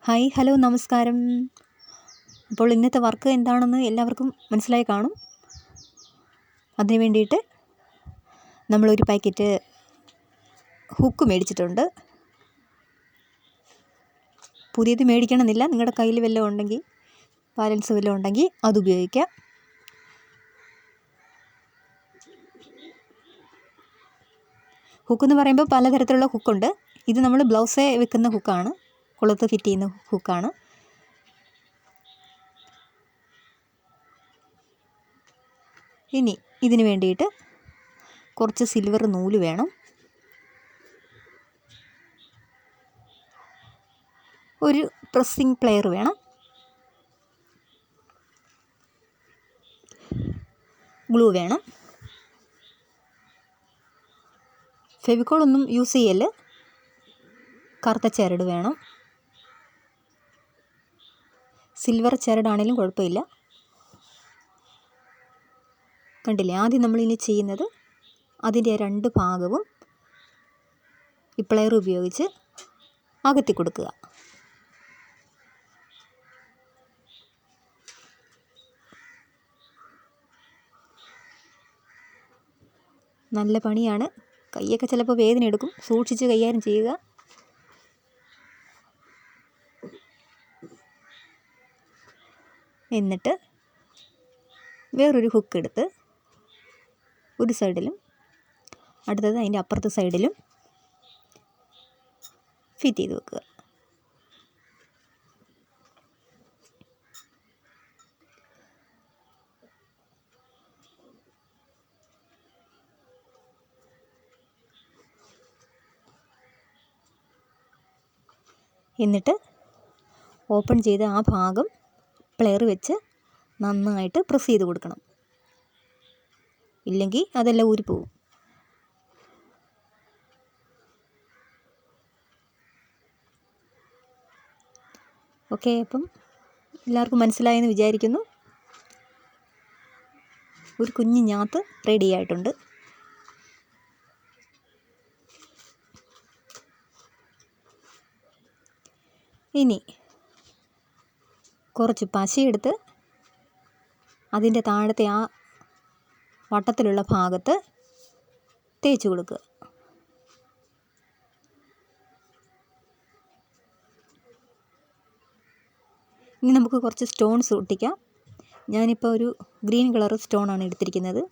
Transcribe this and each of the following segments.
Hi hello നമസ്കാരം. അപ്പോൾ ഇന്നത്തെ വർക്ക് എന്താണെന്ന് എല്ലാവർക്കും മനസ്സിലായി കാണും. അതിന് വേണ്ടിയിട്ട് നമ്മളൊരു പാക്കറ്റ് ഹുക്ക് മേടിച്ചിട്ടുണ്ട്. പുതിയത് മേടിക്കണമെന്നില്ല, നിങ്ങളുടെ കയ്യിൽ വല്ലതും ഉണ്ടെങ്കിൽ, ബാലൻസ് വല്ലതും ഉണ്ടെങ്കിൽ അത് ഉപയോഗിക്കാം. ഹുക്കെന്ന് പറയുമ്പോൾ പലതരത്തിലുള്ള ഹുക്കുണ്ട്. ഇത് നമ്മൾ ബ്ലൗസേ വെക്കുന്ന ഹുക്കാണ്, കുളത്ത് ഫിറ്റ് ചെയ്യുന്ന ഹുക്കാണ്. ഇനി ഇതിന് വേണ്ടിയിട്ട് കുറച്ച് സിൽവർ നൂല് വേണം. ഒരു പ്രസ്സിങ് പ്ലെയർ വേണം. ഗ്ലൂ വേണം. ഫെവിക്കോൾ ഒന്നും യൂസ് ചെയ്യല്. കറുത്ത ചരട് വേണം. സിൽവർ ചരടാണെങ്കിലും കുഴപ്പമില്ല. കണ്ടില്ലേ, ആദ്യം നമ്മളിനി ചെയ്യുന്നത് അതിൻ്റെ രണ്ട് ഭാഗവും ഈ പ്ലെയർ ഉപയോഗിച്ച് അകത്തി കൊടുക്കുക. നല്ല പണിയാണ്, കൈയൊക്കെ ചിലപ്പോൾ വേദന എടുക്കും, സൂക്ഷിച്ച് കൈകാര്യം ചെയ്യുക. എന്നിട്ട് വേറൊരു ഹുക്ക് എടുത്ത് ഒരു സൈഡിലും അടുത്തത് അതിൻ്റെ അപ്പുറത്തെ സൈഡിലും ഫിറ്റ് ചെയ്ത് വെക്കുക. എന്നിട്ട് ഓപ്പൺ ചെയ്ത് ആ ഭാഗം പ്ലെയർ വെച്ച് നന്നായിട്ട് പ്രസ് ചെയ്ത് കൊടുക്കണം, ഇല്ലെങ്കിൽ അതെല്ലാം ഊരിപ്പോവും. ഓക്കെ, അപ്പം എല്ലാവർക്കും മനസ്സിലായെന്ന് വിചാരിക്കുന്നു. ഒരു കുഞ്ഞു ഞാത്ത് റെഡി ആയിട്ടുണ്ട്. ഇനി കുറച്ച് പശയെടുത്ത് അതിൻ്റെ താഴത്തെ ആ വട്ടത്തിലുള്ള ഭാഗത്ത് തേച്ച് കൊടുക്കുക. ഇനി നമുക്ക് കുറച്ച് സ്റ്റോൺസ് ഒട്ടിക്കാം. ഞാനിപ്പോൾ ഒരു ഗ്രീൻ കളർ സ്റ്റോണാണ് എടുത്തിരിക്കുന്നത്.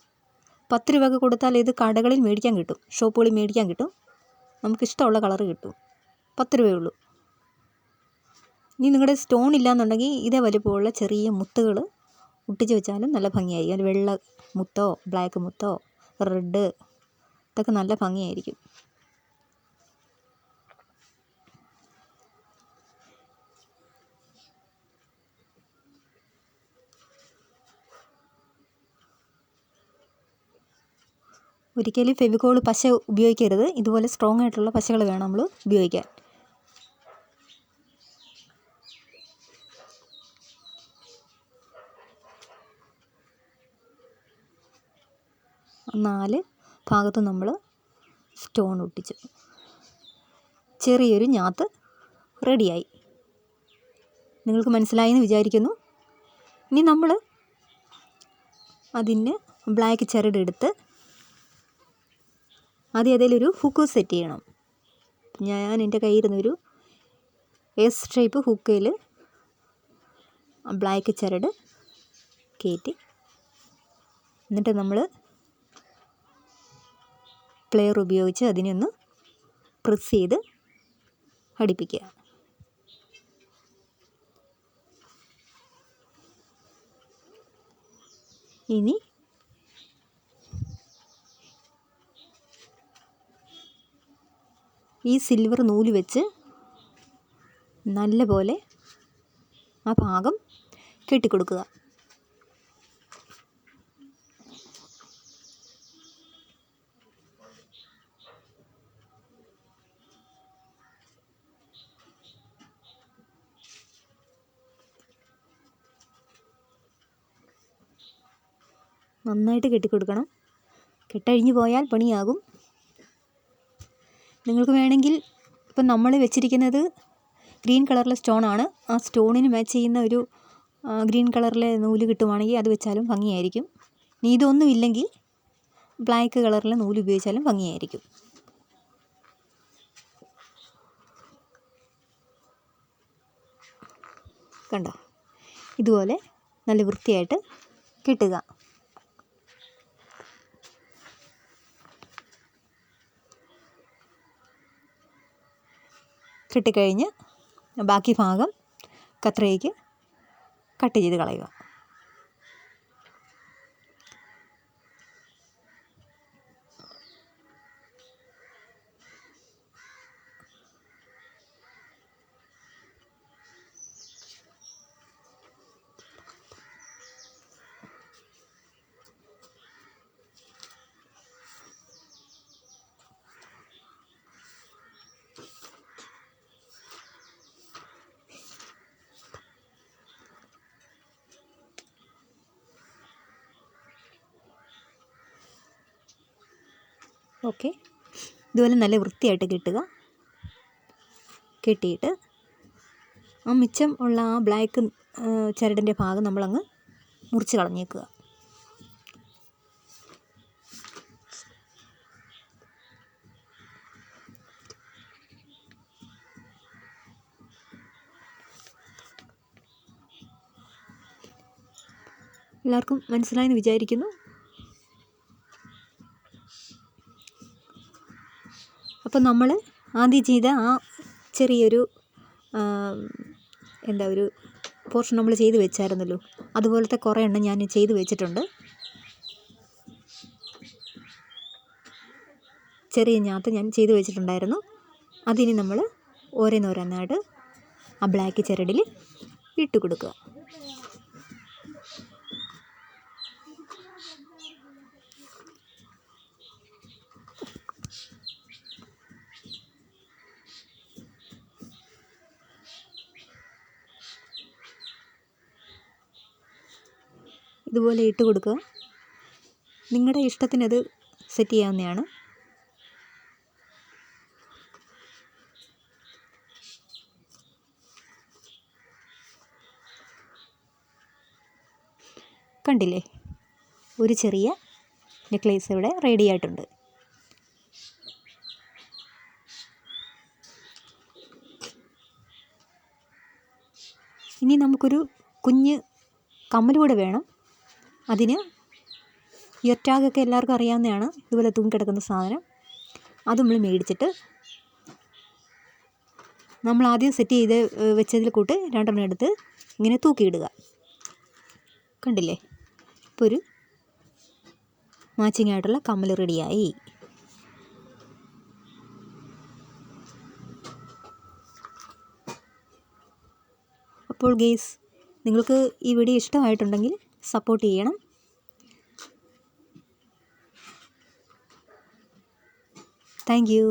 10 രൂപയ്ക്ക് കൊടുത്താൽ ഇത് കടകളിൽ മേടിക്കാൻ കിട്ടും, ഷോപ്പുകളിൽ മേടിക്കാൻ കിട്ടും. നമുക്കിഷ്ടമുള്ള കളറ് കിട്ടും. 10 രൂപയേ ഉള്ളൂ. ഇനി നിങ്ങളുടെ സ്റ്റോൺ ഇല്ലയെന്നുണ്ടെങ്കിൽ ഇതേ വലിപ്പമുള്ള ചെറിയ മുത്തുകൾ ഒട്ടിച്ച് വെച്ചാലും നല്ല ഭംഗിയായിരിക്കും. അത് വെള്ള മുത്തോ ബ്ലാക്ക് മുത്തോ റെഡ്, ഇതൊക്കെ നല്ല ഭംഗിയായിരിക്കും. ഒരിക്കലും ഫെവിക്കോൾ പശ ഉപയോഗിക്കരുത്. ഇതുപോലെ സ്ട്രോങ് ആയിട്ടുള്ള പശകൾ വേണം നമ്മൾ ഉപയോഗിക്കാൻ. നാല് ഭാഗത്തും നമ്മൾ സ്റ്റോൺ ഒട്ടിച്ചു. ചെറിയൊരു ഞാത്ത് റെഡിയായി. നിങ്ങൾക്ക് മനസ്സിലായെന്ന് വിചാരിക്കുന്നു. ഇനി നമ്മൾ അതിന് ബ്ലാക്ക് ചരടെടുത്ത് ആദ്യം അതിലൊരു ഹുക്ക് സെറ്റ് ചെയ്യണം. ഞാൻ എൻ്റെ കയ്യിരുന്നൊരു എസ് ഷേപ്പ് ഹുക്കിൽ ബ്ലാക്ക് ചരട് കയറ്റി, എന്നിട്ട് നമ്മൾ പ്ലെയർ ഉപയോഗിച്ച് അതിനെ ഒന്ന് പ്രസ് ചെയ്ത് ഘടിപ്പിക്കുക. ഇനി ഈ സിൽവർ നൂല് വെച്ച് നല്ലപോലെ ആ ഭാഗം കെട്ടിക്കൊടുക്കുക. നന്നായിട്ട് കെട്ടിക്കൊടുക്കണം, കെട്ടഴിഞ്ഞു പോയാൽ പണിയാകും. നിങ്ങൾക്ക് വേണമെങ്കിൽ ഇപ്പം നമ്മൾ വെച്ചിരിക്കുന്നത് ഗ്രീൻ കളറിലെ സ്റ്റോണാണ്. ആ സ്റ്റോണിന് മാച്ച് ചെയ്യുന്ന ഒരു ഗ്രീൻ കളറിലെ നൂല് കിട്ടുവാണെങ്കിൽ അത് വെച്ചാലും ഭംഗിയായിരിക്കും. ഇനി ഇതൊന്നും ഇല്ലെങ്കിൽ ബ്ലാക്ക് കളറിലെ നൂല് ഉപയോഗിച്ചാലും ഭംഗിയായിരിക്കും. കണ്ടോ, ഇതുപോലെ നല്ല വൃത്തിയായിട്ട് കിട്ടുക. കിട്ടിക്കഴിഞ്ഞ് ബാക്കി ഭാഗം കത്രികയ്ക്ക് കട്ട് ചെയ്ത് കളയുക. ഓക്കെ, ഇതുപോലെ നല്ല വൃത്തിയായിട്ട് കിട്ടുക. കെട്ടിയിട്ട് ആ മിച്ചം ഉള്ള ആ ബ്ലാക്ക് ചരടിൻ്റെ ഭാഗം നമ്മളങ്ങ് മുറിച്ച് കളഞ്ഞേക്കുക. എല്ലാവർക്കും മനസ്സിലായെന്ന് വിചാരിക്കുന്നു. അപ്പോൾ നമ്മൾ ആദ്യം ചെയ്ത ആ ചെറിയൊരു ഒരു പോർഷൻ നമ്മൾ ചെയ്ത് വെച്ചായിരുന്നല്ലോ, അതുപോലത്തെ കുറേ എണ്ണം ഞാൻ ചെയ്ത് വെച്ചിട്ടുണ്ട്. ചെറിയ ഞാത്ത് ഞാൻ ചെയ്ത് വെച്ചിട്ടുണ്ടായിരുന്നു. അതിന് നമ്മൾ ഓരോന്നോരോന്നായിട്ട് ആ ബ്ലാക്ക് ചരടിൽ ഇട്ട് കൊടുക്കുക. ഇതുപോലെ ഇട്ട് കൊടുക്കുക. നിങ്ങളുടെ ഇഷ്ടത്തിനത് സെറ്റ് ചെയ്യാവുന്നതാണ്. കണ്ടില്ലേ, ഒരു ചെറിയ നെക്ലേസ് ഇവിടെ റെഡി ആയിട്ടുണ്ട്. ഇനി നമുക്കൊരു കുഞ്ഞ് കമ്മൽ കൂടെ വേണം. അതിന് ഇയർ ടാഗൊക്കെ എല്ലാവർക്കും അറിയാവുന്നതാണ്, ഇതുപോലെ തൂങ്ങിക്കിടക്കുന്ന സാധനം. അത് നമ്മൾ മേടിച്ചിട്ട് നമ്മൾ ആദ്യം സെറ്റ് ചെയ്ത് വെച്ചതിൽ കൂട്ട് രണ്ടെണ്ണം എടുത്ത് ഇങ്ങനെ തൂക്കിയിടുക. കണ്ടില്ലേ, ഇപ്പോൾ ഒരു മാച്ചിങ് ആയിട്ടുള്ള കമ്മൽ റെഡിയായി. അപ്പോൾ ഗെയ്സ്, നിങ്ങൾക്ക് ഈ വീഡിയോ ഇഷ്ടമായിട്ടുണ്ടെങ്കിൽ സപ്പോർട്ട് ചെയ്യണം. Thank you.